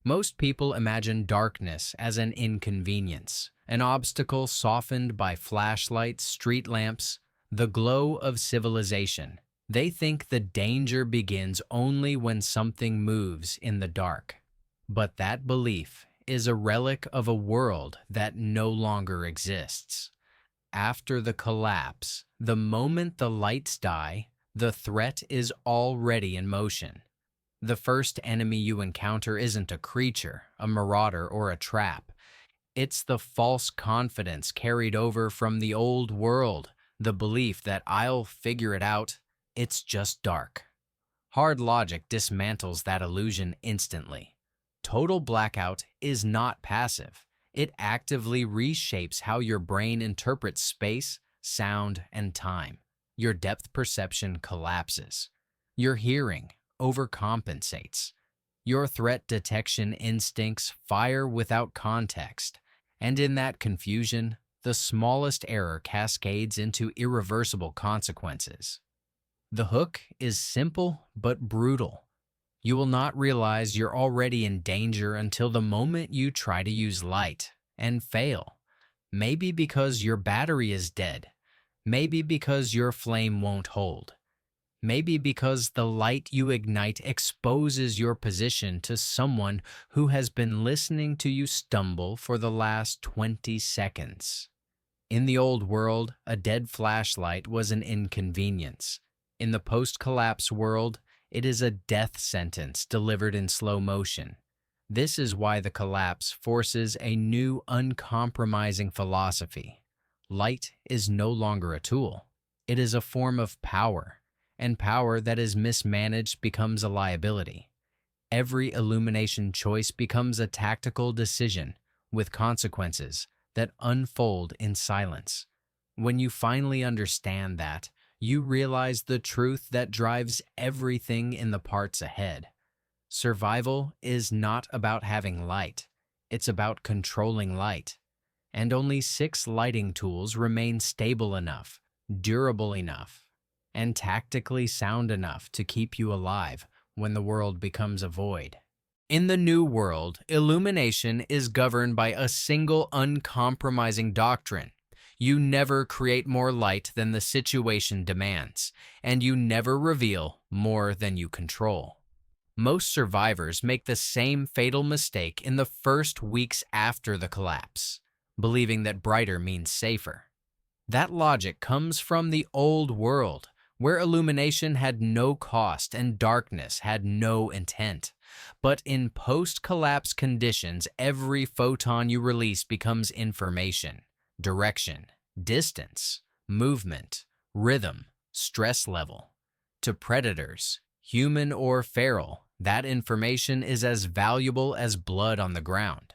Most people imagine darkness as an inconvenience, an obstacle softened by flashlights, street lamps, the glow of civilization. They think the danger begins only when something moves in the dark. But that belief is a relic of a world that no longer exists. After the collapse, the moment the lights die, the threat is already in motion. The first enemy you encounter isn't a creature, a marauder, or a trap. It's the false confidence carried over from the old world, the belief that I'll figure it out, it's just dark. Hard logic dismantles that illusion instantly. Total blackout is not passive. It actively reshapes how your brain interprets space, sound, and time. Your depth perception collapses. Your hearing overcompensates. Your threat detection instincts fire without context. And in that confusion, the smallest error cascades into irreversible consequences. The hook is simple but brutal. You will not realize you're already in danger until the moment you try to use light and fail. Maybe because your battery is dead. Maybe because your flame won't hold. Maybe because the light you ignite exposes your position to someone who has been listening to you stumble for the last 20 seconds. In the old world, a dead flashlight was an inconvenience. In the post-collapse world, it is a death sentence delivered in slow motion. This is why the collapse forces a new, uncompromising philosophy. Light is no longer a tool. It is a form of power, and power that is mismanaged becomes a liability. Every illumination choice becomes a tactical decision with consequences that unfold in silence. When you finally understand that, you realize the truth that drives everything in the parts ahead. Survival is not about having light. It's about controlling light. And only 6 lighting tools remain stable enough, durable enough, and tactically sound enough to keep you alive when the world becomes a void. In the new world, illumination is governed by a single uncompromising doctrine. You never create more light than the situation demands, and you never reveal more than you control. Most survivors make the same fatal mistake in the first weeks after the collapse, believing that brighter means safer. That logic comes from the old world, where illumination had no cost and darkness had no intent. But in post-collapse conditions, every photon you release becomes information. Direction, distance, movement, rhythm, stress level. To predators, human or feral, that information is as valuable as blood on the ground.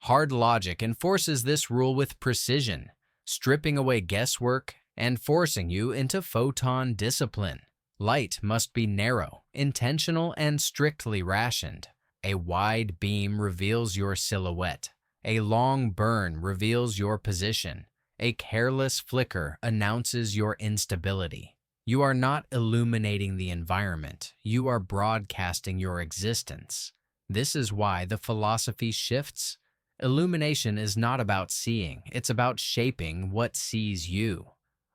Hard logic enforces this rule with precision, stripping away guesswork and forcing you into photon discipline. Light must be narrow, intentional, and strictly rationed. A wide beam reveals your silhouette. A long burn reveals your position. A careless flicker announces your instability. You are not illuminating the environment. You are broadcasting your existence. This is why the philosophy shifts. Illumination is not about seeing. It's about shaping what sees you.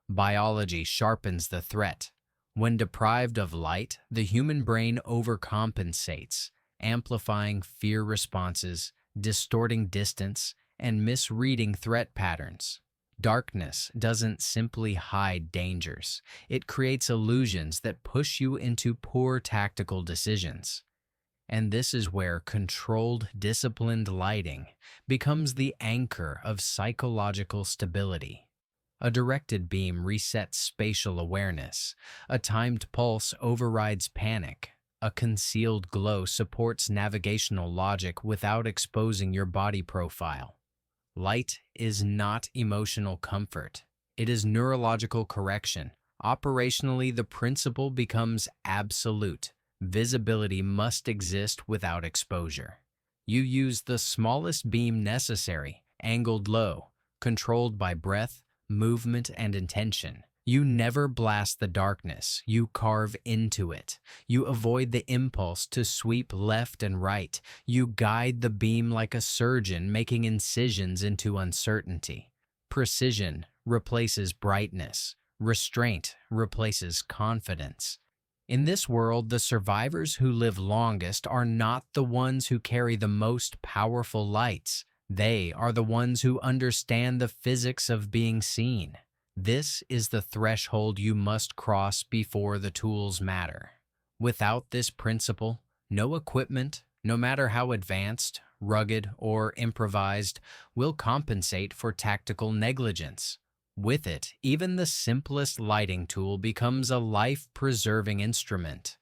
Biology sharpens the threat. When deprived of light, the human brain overcompensates, amplifying fear responses, distorting distance, and misreading threat patterns. Darkness doesn't simply hide dangers. It creates illusions that push you into poor tactical decisions. And this is where controlled, disciplined lighting becomes the anchor of psychological stability. A directed beam resets spatial awareness. A timed pulse overrides panic. A concealed glow supports navigational logic without exposing your body profile. Light is not emotional comfort. It is neurological correction. Operationally, the principle becomes absolute. Visibility must exist without exposure. You use the smallest beam necessary, angled low, controlled by breath, movement, and intention. You never blast the darkness, you carve into it. You avoid the impulse to sweep left and right. You guide the beam like a surgeon, making incisions into uncertainty. Precision replaces brightness. Restraint replaces confidence. In this world, the survivors who live longest are not the ones who carry the most powerful lights. They are the ones who understand the physics of being seen. This is the threshold you must cross before the tools matter. Without this principle, no equipment, no matter how advanced, rugged, or improvised, will compensate for tactical negligence. With it, even the simplest lighting tool becomes a life-preserving instrument.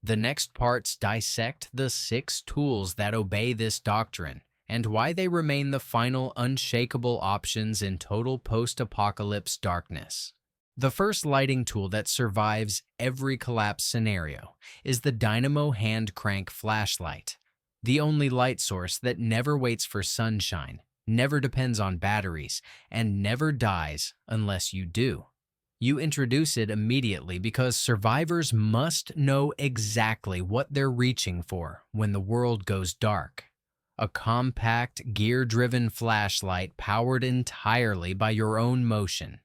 The next parts dissect the 6 tools that obey this doctrine and why they remain the final unshakable options in total post-apocalypse darkness. The first lighting tool that survives every collapse scenario is the Dynamo hand crank flashlight, the only light source that never waits for sunshine, never depends on batteries, and never dies unless you do. You introduce it immediately because survivors must know exactly what they're reaching for when the world goes dark. A compact, gear-driven flashlight powered entirely by your own motion.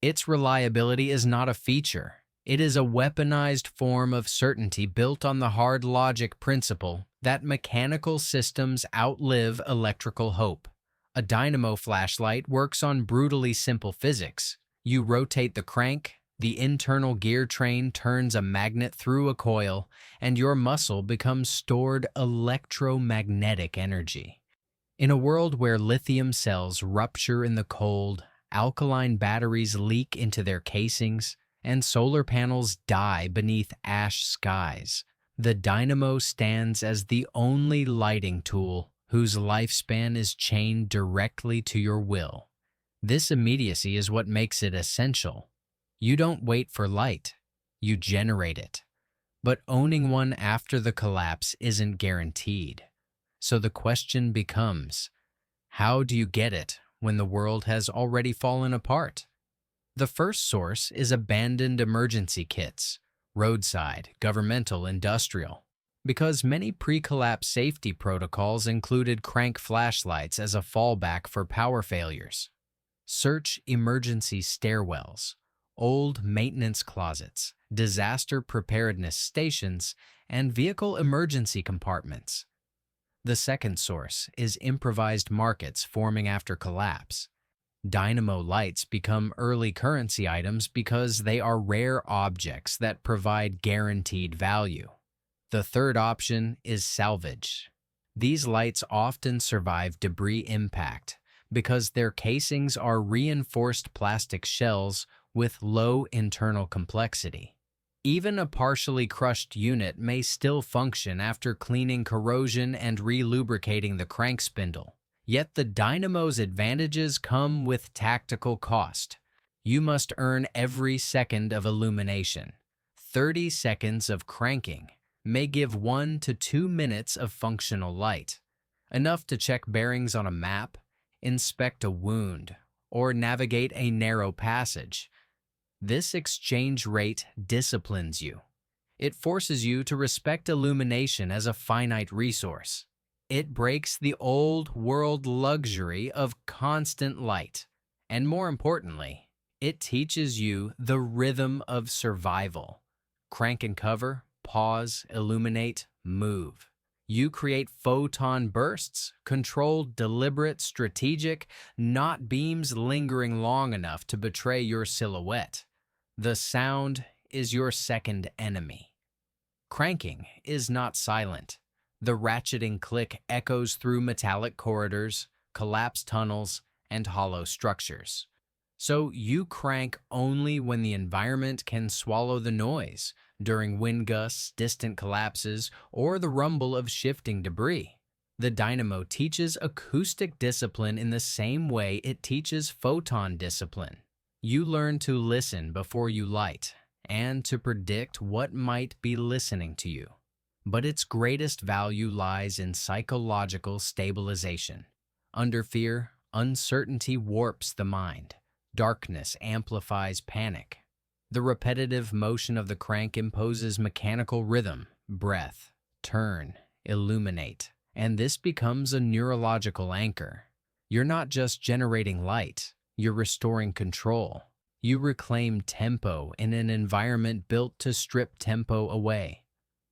Its reliability is not a feature. It is a weaponized form of certainty built on the hard logic principle that mechanical systems outlive electrical hope. A dynamo flashlight works on brutally simple physics. You rotate the crank, the internal gear train turns a magnet through a coil, and your muscle becomes stored electromagnetic energy. In a world where lithium cells rupture in the cold, alkaline batteries leak into their casings, and solar panels die beneath ash skies, the dynamo stands as the only lighting tool whose lifespan is chained directly to your will. This immediacy is what makes it essential. You don't wait for light, you generate it. But owning one after the collapse isn't guaranteed. So the question becomes, how do you get it when the world has already fallen apart? The first source is abandoned emergency kits, roadside, governmental, industrial. Because many pre-collapse safety protocols included crank flashlights as a fallback for power failures. Search emergency stairwells, old maintenance closets, disaster preparedness stations, and vehicle emergency compartments. The second source is improvised markets forming after collapse. Dynamo lights become early currency items because they are rare objects that provide guaranteed value. The third option is salvage. These lights often survive debris impact because their casings are reinforced plastic shells with low internal complexity. Even a partially crushed unit may still function after cleaning corrosion and re-lubricating the crank spindle. Yet the dynamo's advantages come with tactical cost. You must earn every second of illumination. 30 seconds of cranking may give 1 to 2 minutes of functional light, enough to check bearings on a map, inspect a wound, or navigate a narrow passage. This exchange rate disciplines you. It forces you to respect illumination as a finite resource. It breaks the old world luxury of constant light. And more importantly, it teaches you the rhythm of survival. Crank and cover, pause, illuminate, move. You create photon bursts, controlled, deliberate, strategic, not beams lingering long enough to betray your silhouette. The sound is your second enemy. Cranking is not silent. The ratcheting click echoes through metallic corridors, collapsed tunnels, and hollow structures. So you crank only when the environment can swallow the noise, during wind gusts, distant collapses, or the rumble of shifting debris. The dynamo teaches acoustic discipline in the same way it teaches photon discipline. You learn to listen before you light, and to predict what might be listening to you. But its greatest value lies in psychological stabilization. Under fear, uncertainty warps the mind. Darkness amplifies panic. The repetitive motion of the crank imposes mechanical rhythm, breath, turn, illuminate, and this becomes a neurological anchor. You're not just generating light, you're restoring control. You reclaim tempo in an environment built to strip tempo away.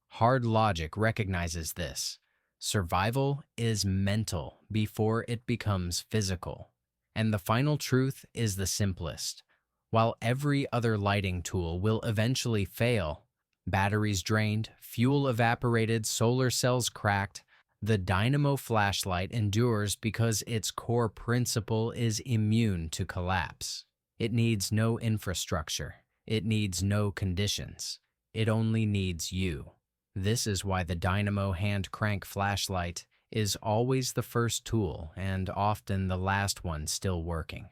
Hard logic recognizes this. Survival is mental before it becomes physical. And the final truth is the simplest. While every other lighting tool will eventually fail, batteries drained, fuel evaporated, solar cells cracked, the Dynamo flashlight endures because its core principle is immune to collapse. It needs no infrastructure. It needs no conditions. It only needs you. This is why the Dynamo hand crank flashlight is always the first tool and often the last one still working.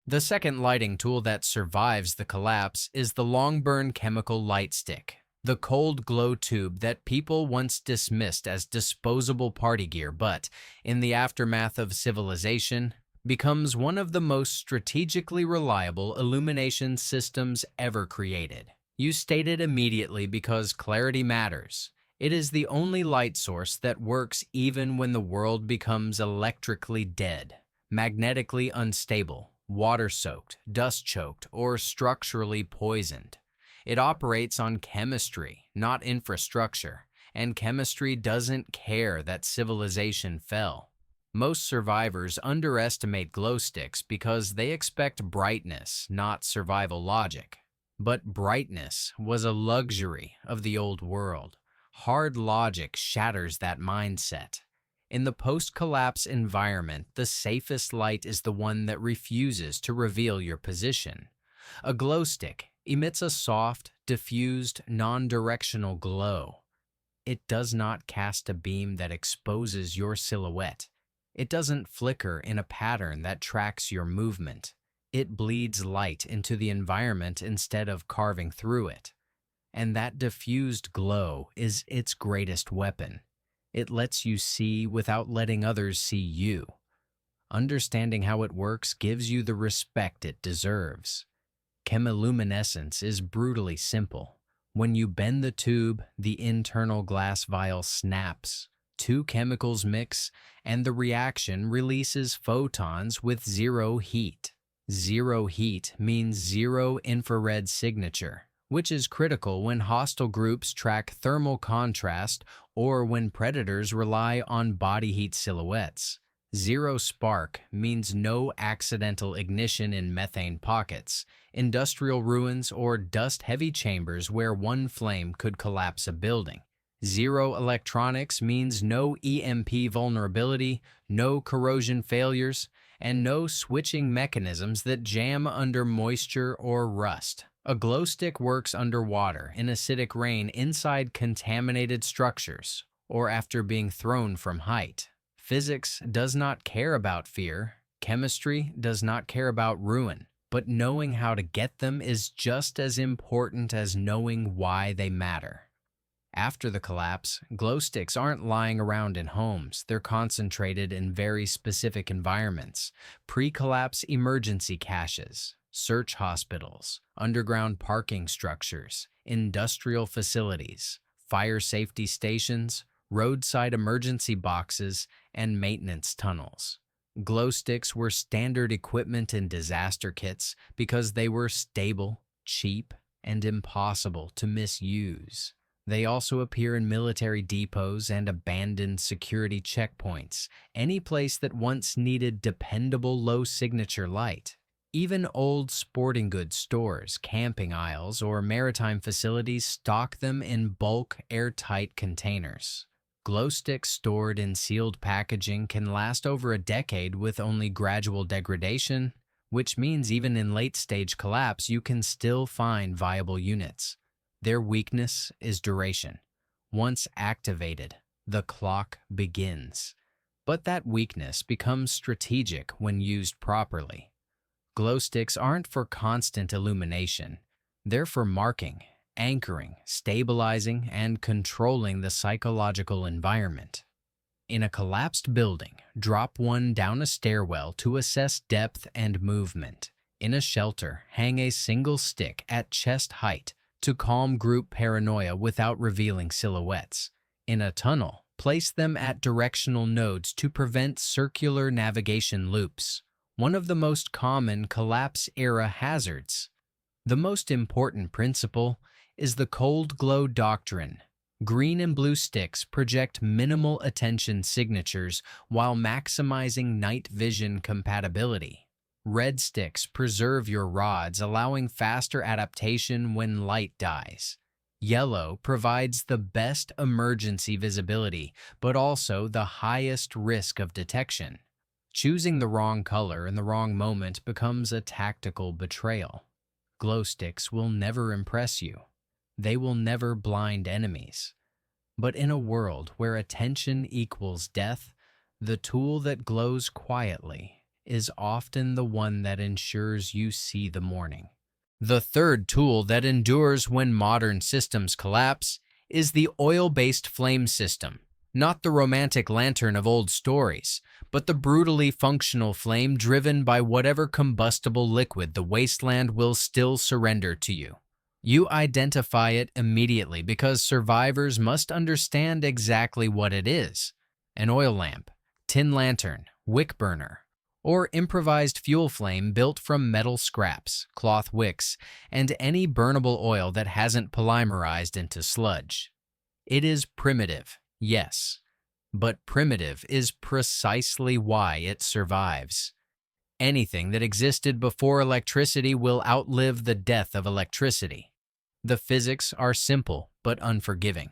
The second lighting tool that survives the collapse is the long-burn chemical light stick, the cold glow tube that people once dismissed as disposable party gear, but in the aftermath of civilization, becomes one of the most strategically reliable illumination systems ever created. You state it immediately because clarity matters. It is the only light source that works even when the world becomes electrically dead, magnetically unstable, water-soaked, dust-choked, or structurally poisoned. It operates on chemistry, not infrastructure, and chemistry doesn't care that civilization fell. Most survivors underestimate glow sticks because they expect brightness, not survival logic. But brightness was a luxury of the old world. Hard logic shatters that mindset. In the post-collapse environment, the safest light is the one that refuses to reveal your position. A glow stick emits a soft, diffused, non-directional glow. It does not cast a beam that exposes your silhouette. It doesn't flicker in a pattern that tracks your movement. It bleeds light into the environment instead of carving through it. And that diffused glow is its greatest weapon. It lets you see without letting others see you. Understanding how it works gives you the respect it deserves. Chemiluminescence is brutally simple. When you bend the tube, the internal glass vial snaps. Two chemicals mix, and the reaction releases photons with zero heat. Zero heat means zero infrared signature, which is critical when hostile groups track thermal contrast or when predators rely on body heat silhouettes. Zero spark means no accidental ignition in methane pockets, industrial ruins, or dust-heavy chambers where one flame could collapse a building. Zero electronics means no EMP vulnerability, no corrosion failures, and no switching mechanisms that jam under moisture or rust. A glow stick works underwater, in acidic rain, inside contaminated structures, or after being thrown from height. Physics does not care about fear. Chemistry does not care about ruin. But knowing how to get them is just as important as knowing why they matter. After the collapse, glow sticks aren't lying around in homes. They're concentrated in very specific environments. Pre-collapse emergency caches, search hospitals, underground parking structures, industrial facilities, fire safety stations, roadside emergency boxes, and maintenance tunnels. Glow sticks were standard equipment in disaster kits because they were stable, cheap, and impossible to misuse. They also appear in military depots and abandoned security checkpoints, any place that once needed dependable low-signature light. Even old sporting goods stores, camping aisles, or maritime facilities stock them in bulk, airtight containers. Glow sticks stored in sealed packaging can last over a decade with only gradual degradation, which means even in late-stage collapse you can still find viable units. Their weakness is duration. Once activated, the clock begins. But that weakness becomes strategic when used properly. Glow sticks aren't for constant illumination. They're for marking, anchoring, stabilizing, and controlling the psychological environment. In a collapsed building, drop one down a stairwell to assess depth and movement. In a shelter, hang a single stick at chest height to calm group paranoia without revealing silhouettes. In a tunnel, place them at directional nodes to prevent circular navigation loops, one of the most common collapse-era hazards. The most important principle is the cold glow doctrine. Green and blue sticks project minimal attention signatures while maximizing night vision compatibility. Red sticks preserve your rods, allowing faster adaptation when light dies. Yellow provides the best emergency visibility, but also the highest risk of detection. Choosing the wrong color in the wrong moment becomes a tactical betrayal. Glow sticks will never impress you. They will never blind enemies. But in a world where attention equals death, the tool that glows quietly is often the one that ensures you see the morning. The third tool that endures when modern systems collapse is the oil-based flame system. Not the romantic lantern of old stories, but the brutally functional flame driven by whatever combustible liquid the wasteland will still surrender to you. You identify it immediately because survivors must understand exactly what it is: an oil lamp, tin lantern, wick burner, or improvised fuel flame built from metal scraps, cloth wicks, and any burnable oil that hasn't polymerized into sludge. It is primitive, yes, but primitive is precisely why it survives. Anything that existed before electricity will outlive the death of electricity. The physics are simple but unforgiving.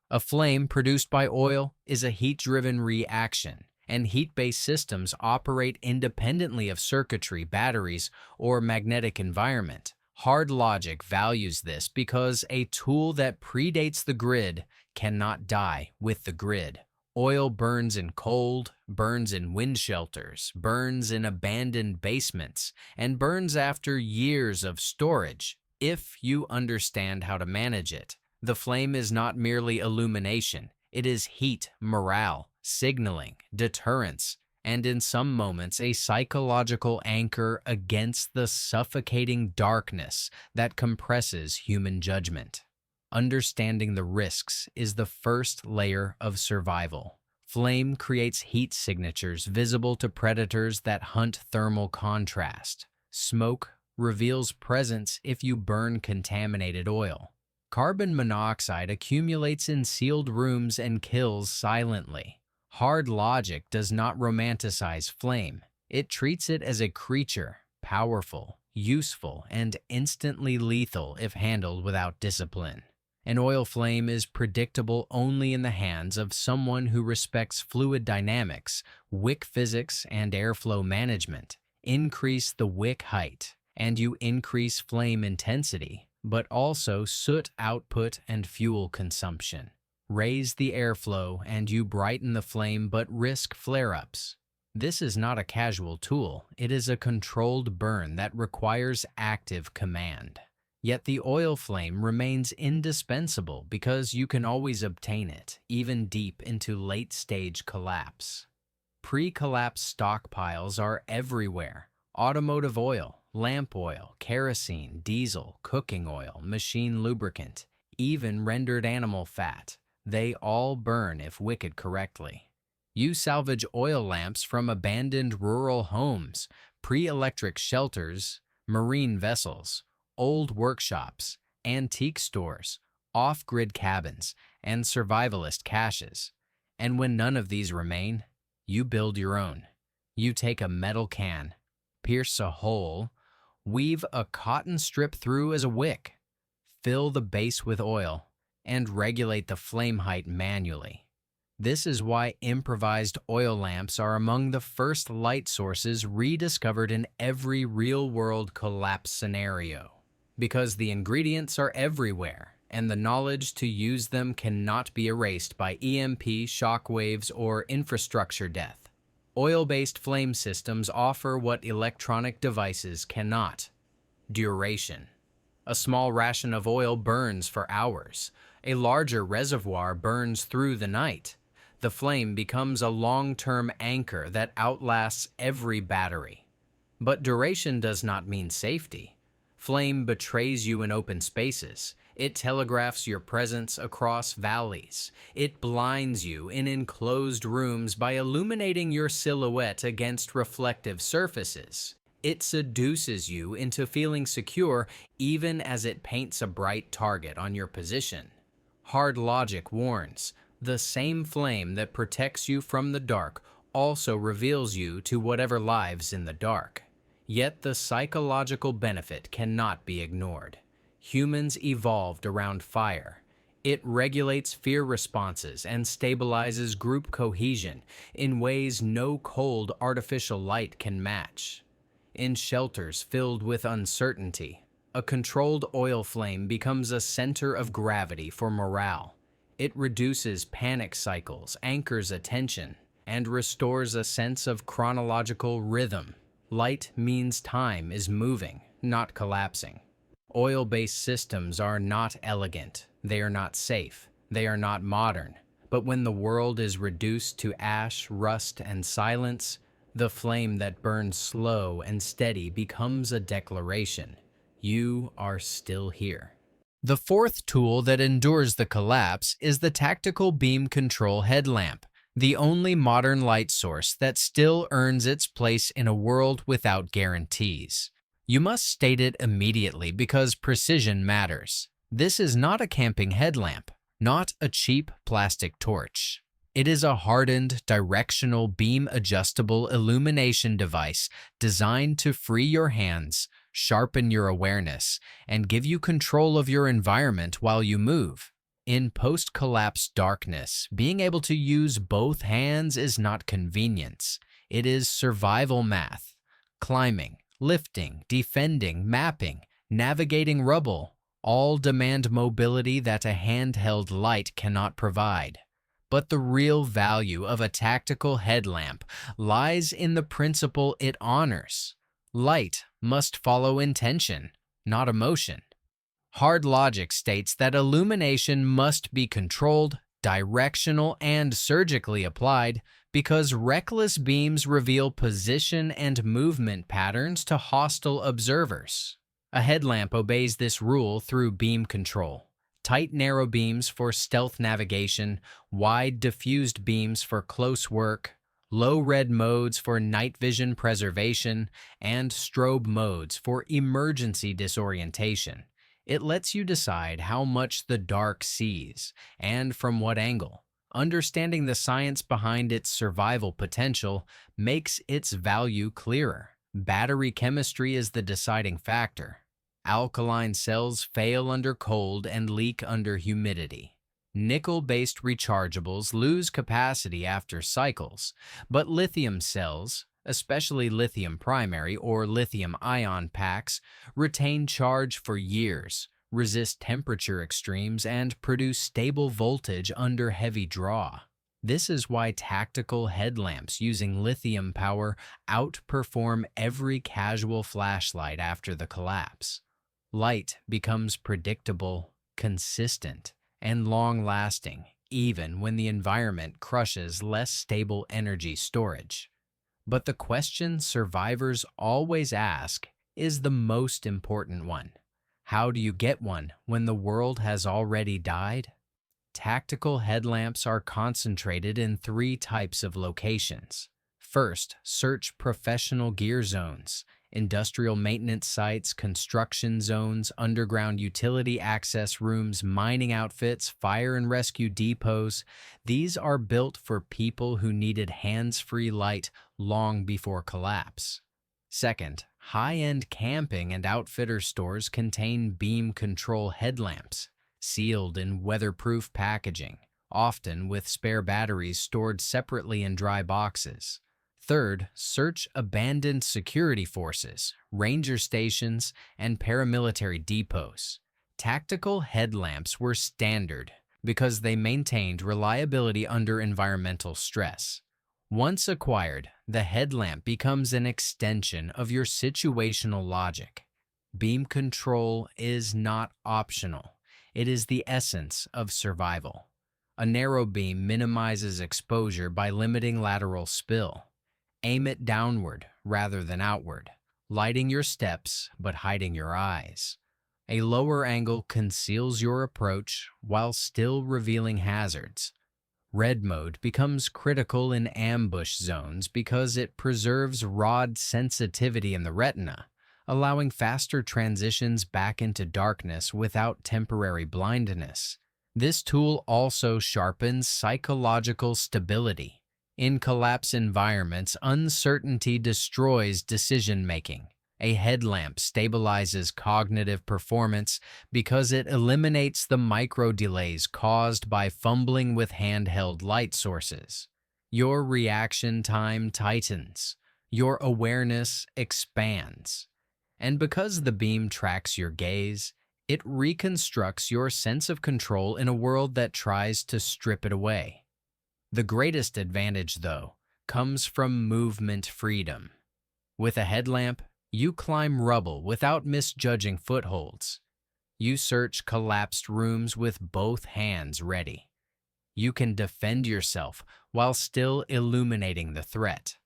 A flame produced by oil is a heat-driven reaction, and heat-based systems operate independently of circuitry, batteries, or magnetic environment. Hard logic values this because a tool that predates the grid cannot die with the grid. Oil burns in cold, burns in wind shelters, burns in abandoned basements, and burns after years of storage. If you understand how to manage it, the flame is not merely illumination. It is heat, morale, signaling, deterrence, and in some moments a psychological anchor against the suffocating darkness that compresses human judgment. Understanding the risks is the first layer of survival. Flame creates heat signatures visible to predators that hunt thermal contrast. Smoke reveals presence if you burn contaminated oil. Carbon monoxide accumulates in sealed rooms and kills silently. Hard logic does not romanticize flame. It treats it as a creature, powerful, useful, and instantly lethal if handled without discipline. An oil flame is predictable only in the hands of someone who respects fluid dynamics, wick physics, and airflow management. Increase the wick height, and you increase flame intensity, but also soot output and fuel consumption. Raise the airflow and you brighten the flame but risk flare-ups. This is not a casual tool, it is a controlled burn that requires active command. Yet the oil flame remains indispensable because you can always obtain it, even deep into late-stage collapse. Pre-collapse stockpiles are everywhere. Automotive oil, lamp oil, kerosene, diesel, cooking oil, machine lubricant, even rendered animal fat. They all burn if wicked correctly. You salvage oil lamps from abandoned rural homes, pre-electric shelters, marine vessels, old workshops, antique stores, off-grid cabins, and survivalist caches. And when none of these remain, you build your own. You take a metal can, pierce a hole, weave a cotton strip through as a wick, fill the base with oil, and regulate the flame height manually. This is why improvised oil lamps are among the first light sources rediscovered in every real-world collapse scenario. Because the ingredients are everywhere, and the knowledge to use them cannot be erased by EMP, shockwaves, or infrastructure death. Oil-based flame systems offer what electronic devices cannot: duration. A small ration of oil burns for hours. A larger reservoir burns through the night. The flame becomes a long-term anchor that outlasts every battery. But duration does not mean safety. Flame betrays you in open spaces. It telegraphs your presence across valleys. It blinds you in enclosed rooms by illuminating your silhouette against reflective surfaces. It seduces you into feeling secure even as it paints a bright target on your position. Hard logic warns, the same flame that protects you from the dark also reveals you to whatever lives in the dark. Yet the psychological benefit cannot be ignored. Humans evolved around fire. It regulates fear responses and stabilizes group cohesion in ways no cold artificial light can match. In shelters filled with uncertainty, a controlled oil flame becomes a center of gravity for morale. It reduces panic cycles, anchors attention, and restores a sense of chronological rhythm. Light means time is moving, not collapsing. Oil-based systems are not elegant, they are not safe, they are not modern. But when the world is reduced to ash, rust, and silence, the flame that burns slow and steady becomes a declaration. You are still here. The fourth tool that endures the collapse is the tactical beam control headlamp, the only modern light source that still earns its place in a world without guarantees. You must state it immediately because precision matters. This is not a camping headlamp, not a cheap plastic torch. It is a hardened, directional, beam-adjustable illumination device designed to free your hands, sharpen your awareness, and give you control of your environment while you move. In post-collapse darkness, being able to use both hands is not convenience. It is survival math. Climbing, lifting, defending, mapping, navigating rubble, all demand mobility that a handheld light cannot provide. But the real value of a tactical headlamp lies in the principle it honors. Light must follow intention, not emotion. Hard logic states that illumination must be controlled, directional, and surgically applied because reckless beams reveal position and movement patterns to hostile observers. A headlamp obeys this rule through beam control. Tight, narrow beams for stealth navigation, wide, diffused beams for close work, low red modes for night vision preservation, and strobe modes for emergency disorientation. It lets you decide how much the dark sees and from what angle. Understanding the science behind its survival potential makes its value clearer. Battery chemistry is the deciding factor. Alkaline cells fail under cold and leak under humidity. Nickel-based rechargeables lose capacity after cycles, but lithium cells, especially lithium primary or lithium-ion packs, retain charge for years, resist temperature extremes, and produce stable voltage under heavy draw. This is why tactical headlamps using lithium power outperform every casual flashlight after the collapse. Light becomes predictable, consistent, and long-lasting, even when the environment crushes less stable energy storage. But the question survivors always ask is the most important one. How do you get one when the world has already died? Tactical headlamps are concentrated in 3 types of locations. First, search professional gear zones. Industrial maintenance sites, construction zones, underground utility access rooms, mining outfits, fire and rescue depots. These are built for people who needed hands-free light long before collapse. Second, high-end camping and outfitter stores contain beam control headlamps, sealed in weatherproof packaging, often with spare batteries stored separately in dry boxes. Third, search abandoned security forces, ranger stations, and paramilitary depots. Tactical headlamps were standard because they maintained reliability under environmental stress. Once acquired, the headlamp becomes an extension of your situational logic. Beam control is not optional. It is the essence of survival. A narrow beam minimizes exposure by limiting lateral spill. Aim it downward rather than outward. lighting your steps but hiding your eyes. A lower angle conceals your approach while still revealing hazards. Red mode becomes critical in ambush zones because it preserves rod sensitivity in the retina, allowing faster transitions back into darkness without temporary blindness. This tool also sharpens psychological stability. In collapse environments, uncertainty destroys decision-making. A headlamp stabilizes cognitive performance because it eliminates the micro-delays caused by fumbling with handheld light sources. Your reaction time tightens. Your awareness expands. And because the beam tracks your gaze, it reconstructs your sense of control in a world that tries to strip it away. The greatest advantage, though, comes from movement freedom. With a headlamp, you climb rubble without misjudging footholds. You search collapsed rooms with both hands ready. You can defend yourself while still illuminating the threat.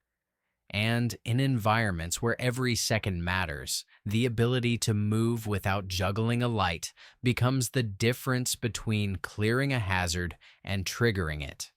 And in environments where every second matters, the ability to move without juggling a light becomes the difference between clearing a hazard and triggering it.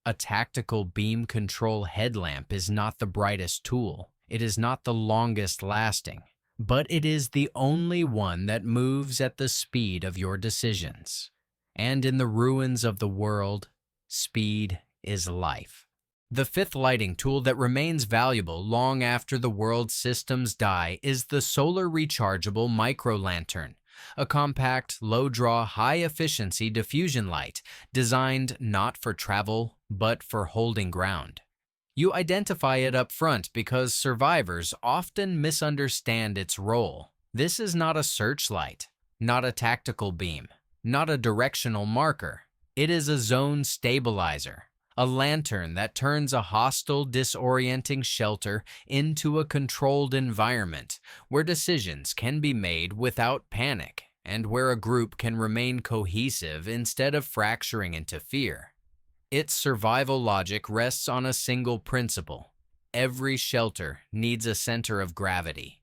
A tactical beam control headlamp is not the brightest tool. It is not the longest lasting, but it is the only one that moves at the speed of your decisions. And in the ruins of the world, speed is life. The fifth lighting tool that remains valuable long after the world's systems die is the solar rechargeable micro-lantern, a compact, low-draw, high-efficiency diffusion light designed not for travel, but for holding ground. You identify it up front because survivors often misunderstand its role. This is not a searchlight, not a tactical beam, not a directional marker. It is a zone stabilizer, a lantern that turns a hostile, disorienting shelter into a controlled environment where decisions can be made without panic and where a group can remain cohesive instead of fracturing into fear. Its survival logic rests on a single principle. Every shelter needs a center of gravity.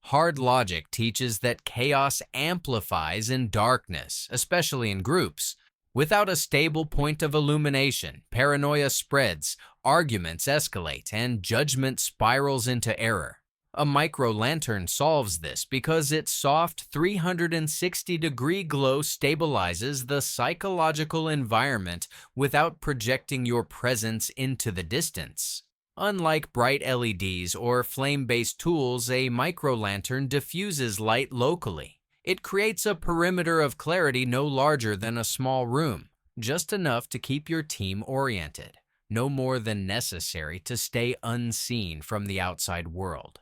Hard logic teaches that chaos amplifies in darkness, especially in groups. Without a stable point of illumination, paranoia spreads, arguments escalate, and judgment spirals into error. A micro-lantern solves this because its soft 360-degree glow stabilizes the psychological environment without projecting your presence into the distance. Unlike bright LEDs or flame-based tools, a micro-lantern diffuses light locally. It creates a perimeter of clarity no larger than a small room, just enough to keep your team oriented, no more than necessary to stay unseen from the outside world.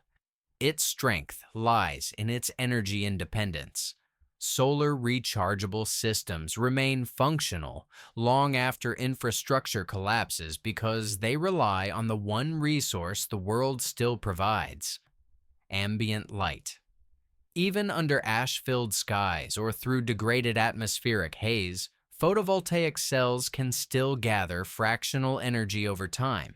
Its strength lies in its energy independence. Solar rechargeable systems remain functional long after infrastructure collapses because they rely on the one resource the world still provides: ambient light. Even under ash-filled skies or through degraded atmospheric haze, photovoltaic cells can still gather fractional energy over time.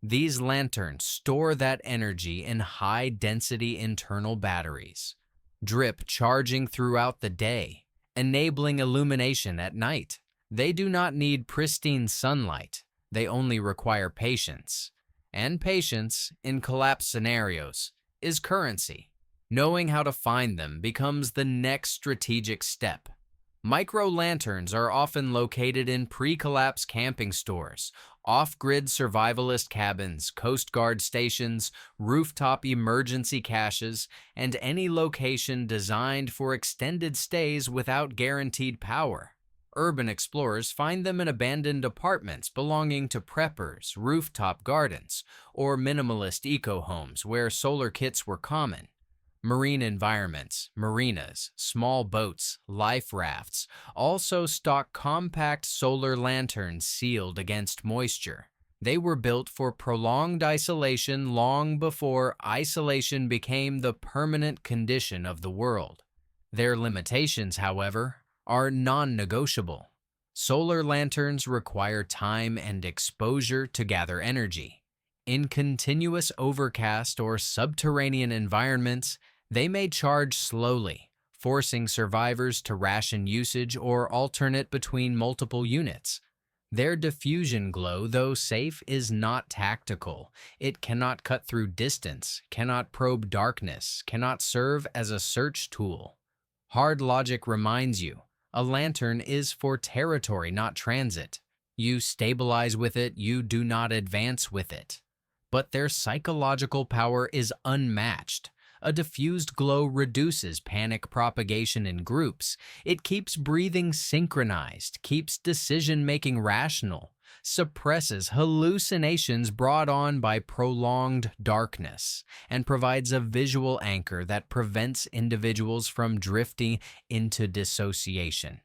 These lanterns store that energy in high-density internal batteries, drip charging throughout the day, enabling illumination at night. They do not need pristine sunlight. They only require patience. And patience, in collapse scenarios, is currency. Knowing how to find them becomes the next strategic step. Micro-lanterns are often located in pre-collapse camping stores, off-grid survivalist cabins, Coast Guard stations, rooftop emergency caches, and any location designed for extended stays without guaranteed power. Urban explorers find them in abandoned apartments belonging to preppers, rooftop gardens, or minimalist eco-homes where solar kits were common. Marine environments, marinas, small boats, life rafts also stock compact solar lanterns sealed against moisture. They were built for prolonged isolation long before isolation became the permanent condition of the world. Their limitations, however, are non-negotiable. Solar lanterns require time and exposure to gather energy. In continuous overcast or subterranean environments, they may charge slowly, forcing survivors to ration usage or alternate between multiple units. Their diffusion glow, though safe, is not tactical. It cannot cut through distance, cannot probe darkness, cannot serve as a search tool. Hard logic reminds you, a lantern is for territory, not transit. You stabilize with it, you do not advance with it. But their psychological power is unmatched. A diffused glow reduces panic propagation in groups. It keeps breathing synchronized, keeps decision-making rational, suppresses hallucinations brought on by prolonged darkness, and provides a visual anchor that prevents individuals from drifting into dissociation.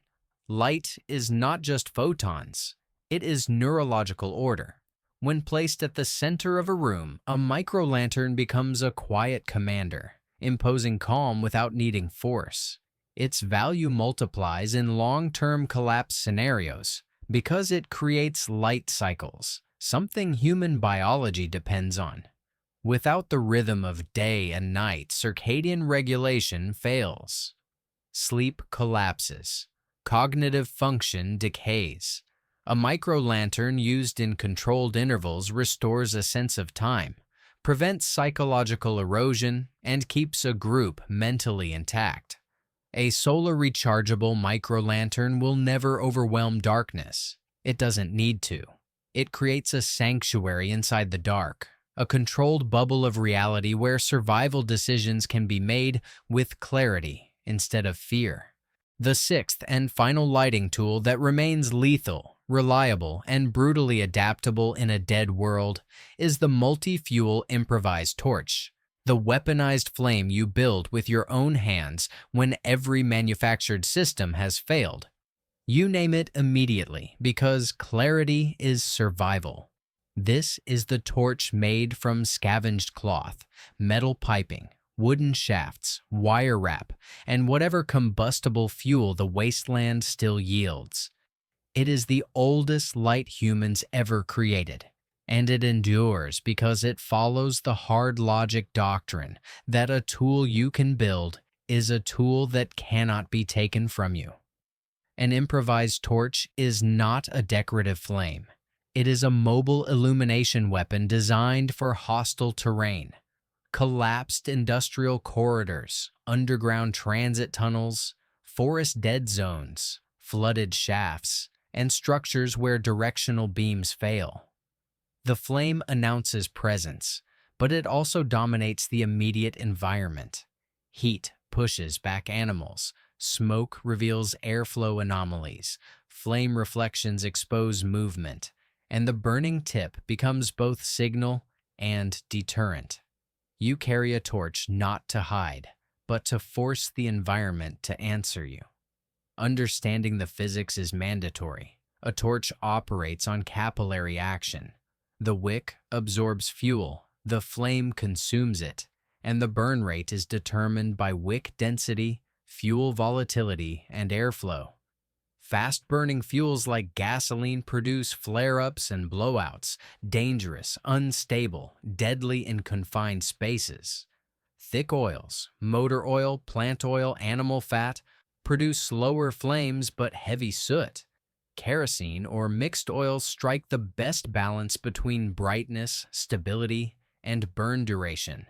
Light is not just photons, it is neurological order. When placed at the center of a room, a micro-lantern becomes a quiet commander, imposing calm without needing force. Its value multiplies in long-term collapse scenarios because it creates light cycles, something human biology depends on. Without the rhythm of day and night, circadian regulation fails. Sleep collapses. Cognitive function decays. A micro-lantern used in controlled intervals restores a sense of time, prevents psychological erosion, and keeps a group mentally intact. A solar rechargeable micro-lantern will never overwhelm darkness. It doesn't need to. It creates a sanctuary inside the dark, a controlled bubble of reality where survival decisions can be made with clarity instead of fear. The sixth and final lighting tool that remains lethal, reliable, and brutally adaptable in a dead world is the multi-fuel improvised torch, the weaponized flame you build with your own hands when every manufactured system has failed. You name it immediately because clarity is survival. This is the torch made from scavenged cloth, metal piping, wooden shafts, wire wrap, and whatever combustible fuel the wasteland still yields. It is the oldest light humans ever created, and it endures because it follows the hard logic doctrine that a tool you can build is a tool that cannot be taken from you. An improvised torch is not a decorative flame. It is a mobile illumination weapon designed for hostile terrain. Collapsed industrial corridors, underground transit tunnels, forest dead zones, flooded shafts, and structures where directional beams fail. The flame announces presence, but it also dominates the immediate environment. Heat pushes back animals, smoke reveals airflow anomalies, flame reflections expose movement, and the burning tip becomes both signal and deterrent. You carry a torch not to hide, but to force the environment to answer you. Understanding the physics is mandatory. A torch operates on capillary action. The wick absorbs fuel, the flame consumes it, and the burn rate is determined by wick density, fuel volatility, and airflow. Fast-burning fuels like gasoline produce flare-ups and blowouts, dangerous, unstable, deadly in confined spaces. Thick oils, motor oil, plant oil, animal fat, produce slower flames but heavy soot. Kerosene or mixed oils strike the best balance between brightness, stability, and burn duration.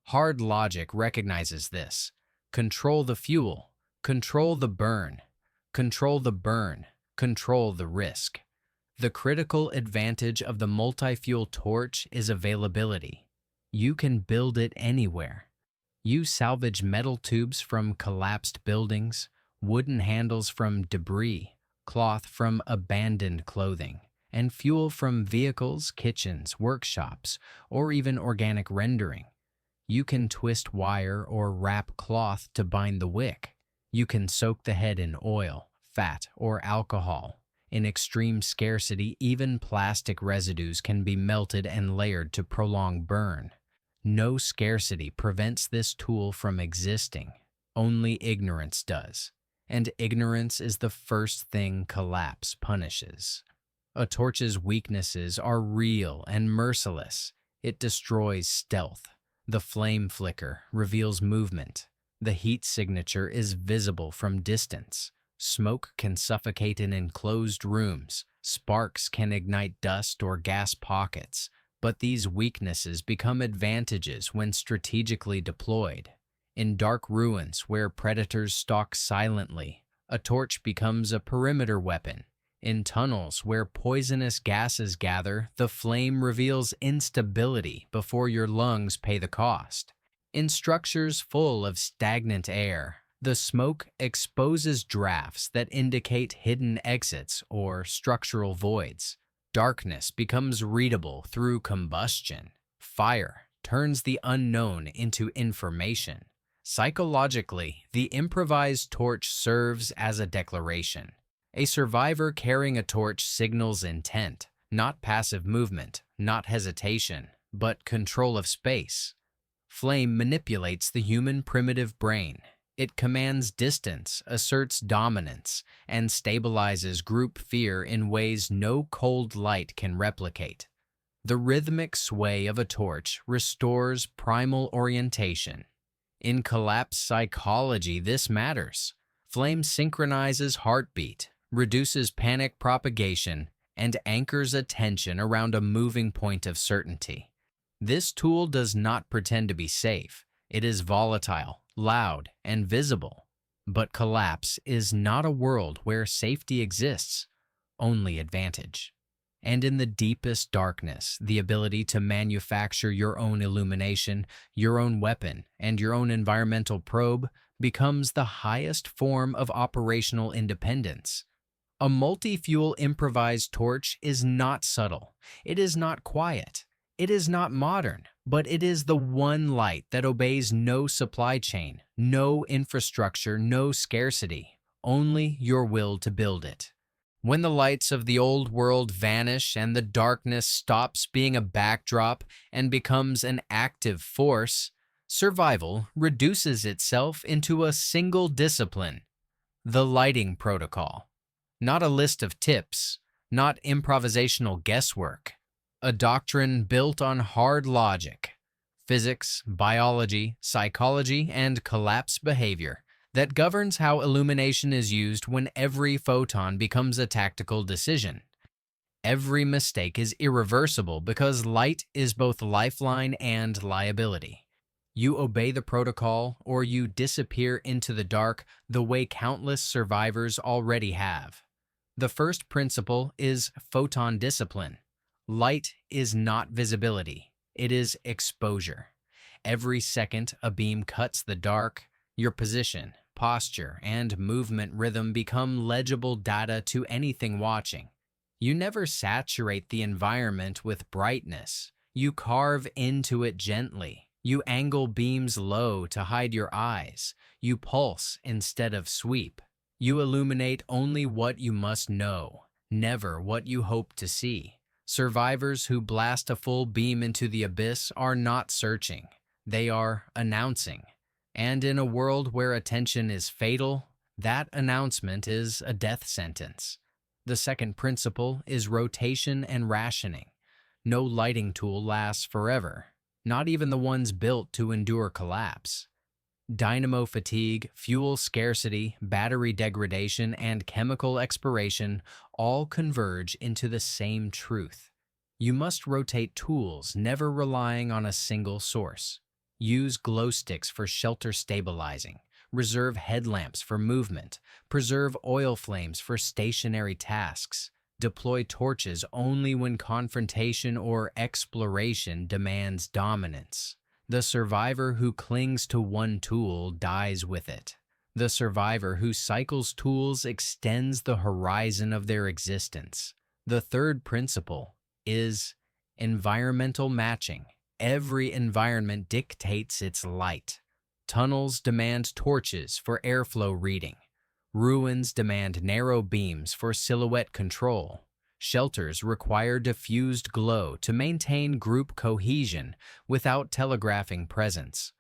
Hard logic recognizes this. Control the fuel, control the burn, control the burn, control the risk. The critical advantage of the multi-fuel torch is availability. You can build it anywhere. You salvage metal tubes from collapsed buildings, wooden handles from debris, cloth from abandoned clothing, and fuel from vehicles, kitchens, workshops, or even organic rendering. You can twist wire or wrap cloth to bind the wick. You can soak the head in oil, fat, or alcohol. In extreme scarcity, even plastic residues can be melted and layered to prolong burn. No scarcity prevents this tool from existing. Only ignorance does. And ignorance is the first thing collapse punishes. A torch's weaknesses are real and merciless. It destroys stealth. The flame flicker reveals movement. The heat signature is visible from distance. Smoke can suffocate in enclosed rooms. Sparks can ignite dust or gas pockets. But these weaknesses become advantages when strategically deployed. In dark ruins where predators stalk silently, a torch becomes a perimeter weapon. In tunnels where poisonous gases gather, the flame reveals instability before your lungs pay the cost. In structures full of stagnant air, the smoke exposes drafts that indicate hidden exits or structural voids. Darkness becomes readable through combustion. Fire turns the unknown into information. Psychologically, the improvised torch serves as a declaration. A survivor carrying a torch signals intent, not passive movement, not hesitation, but control of space. Flame manipulates the human primitive brain. It commands distance, asserts dominance, and stabilizes group fear in ways no cold light can replicate. The rhythmic sway of a torch restores primal orientation. In collapse psychology, this matters. Flame synchronizes heartbeat, reduces panic propagation, and anchors attention around a moving point of certainty. This tool does not pretend to be safe. It is volatile, loud, and visible. But collapse is not a world where safety exists, only advantage. And in the deepest darkness, the ability to manufacture your own illumination, your own weapon, and your own environmental probe becomes the highest form of operational independence. A multi-fuel improvised torch is not subtle. It is not quiet. It is not modern, but it is the one light that obeys no supply chain, no infrastructure, no scarcity, only your will to build it. When the lights of the old world vanish and the darkness stops being a backdrop and becomes an active force, survival reduces itself into a single discipline: the lighting protocol. Not a list of tips, not improvisational guesswork. A doctrine built on hard logic, physics, biology, psychology, and collapse behavior that governs how illumination is used when every photon becomes a tactical decision. Every mistake is irreversible because light is both lifeline and liability. You obey the protocol or you disappear into the dark the way countless survivors already have. The first principle is photon discipline. Light is not visibility, it is exposure. Every second a beam cuts the dark, your position, posture, and movement rhythm become legible data to anything watching. You never saturate the environment with brightness. You carve into it gently. You angle beams low to hide your eyes. You pulse instead of sweep. You illuminate only what you must know, never what you hope to see. Survivors who blast a full beam into the abyss are not searching. They are announcing. And in a world where attention is fatal, that announcement is a death sentence. The second principle is rotation and rationing. No lighting tool lasts forever, not even the ones built to endure collapse. Dynamo fatigue, fuel scarcity, battery degradation, and chemical expiration all converge into the same truth. You must rotate tools, never relying on a single source. Use glow sticks for shelter stabilizing, reserve headlamps for movement, preserve oil flames for stationary tasks, deploy torches only when confrontation or exploration demands dominance. The survivor who clings to one tool dies with it. The survivor who cycles tools extends the horizon of their existence. The third principle is environmental matching. Every environment dictates its light. Tunnels demand torches for airflow reading. Ruins demand narrow beams for silhouette control. Shelters require diffused glow to maintain group cohesion without telegraphing presence.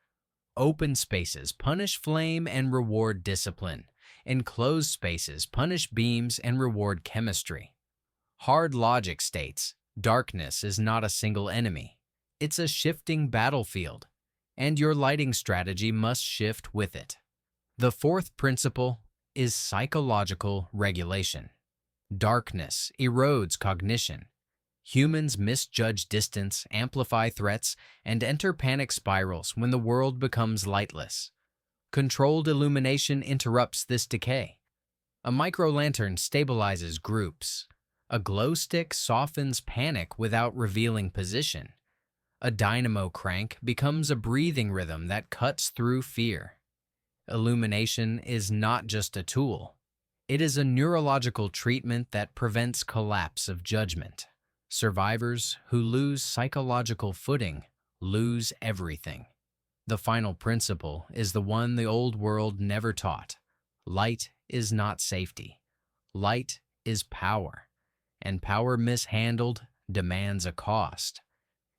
Open spaces punish flame and reward discipline. Enclosed spaces punish beams and reward chemistry. Hard logic states, darkness is not a single enemy. It's a shifting battlefield, and your lighting strategy must shift with it. The fourth principle is psychological regulation. Darkness erodes cognition. Humans misjudge distance, amplify threats, and enter panic spirals when the world becomes lightless. Controlled illumination interrupts this decay. A micro-lantern stabilizes groups. A glow stick softens panic without revealing position. A dynamo crank becomes a breathing rhythm that cuts through fear. Illumination is not just a tool. It is a neurological treatment that prevents collapse of judgment. Survivors who lose psychological footing lose everything. The final principle is the one the old world never taught. Light is not safety. Light is power, and power mishandled demands a cost.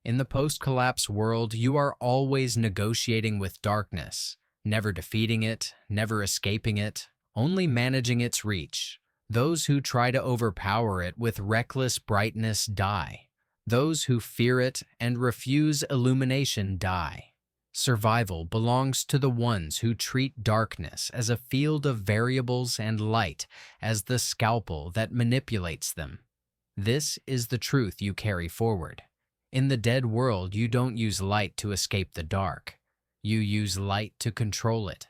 In the post-collapse world, you are always negotiating with darkness, never defeating it, never escaping it, only managing its reach. Those who try to overpower it with reckless brightness die. Those who fear it and refuse illumination die. Survival belongs to the ones who treat darkness as a field of variables and light as the scalpel that manipulates them. This is the truth you carry forward. In the dead world, you don't use light to escape the dark. You use light to control it,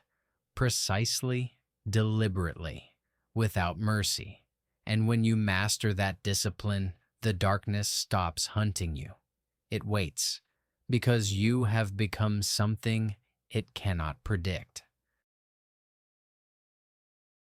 precisely, deliberately, without mercy. And when you master that discipline, the darkness stops hunting you. It waits, because you have become something it cannot predict.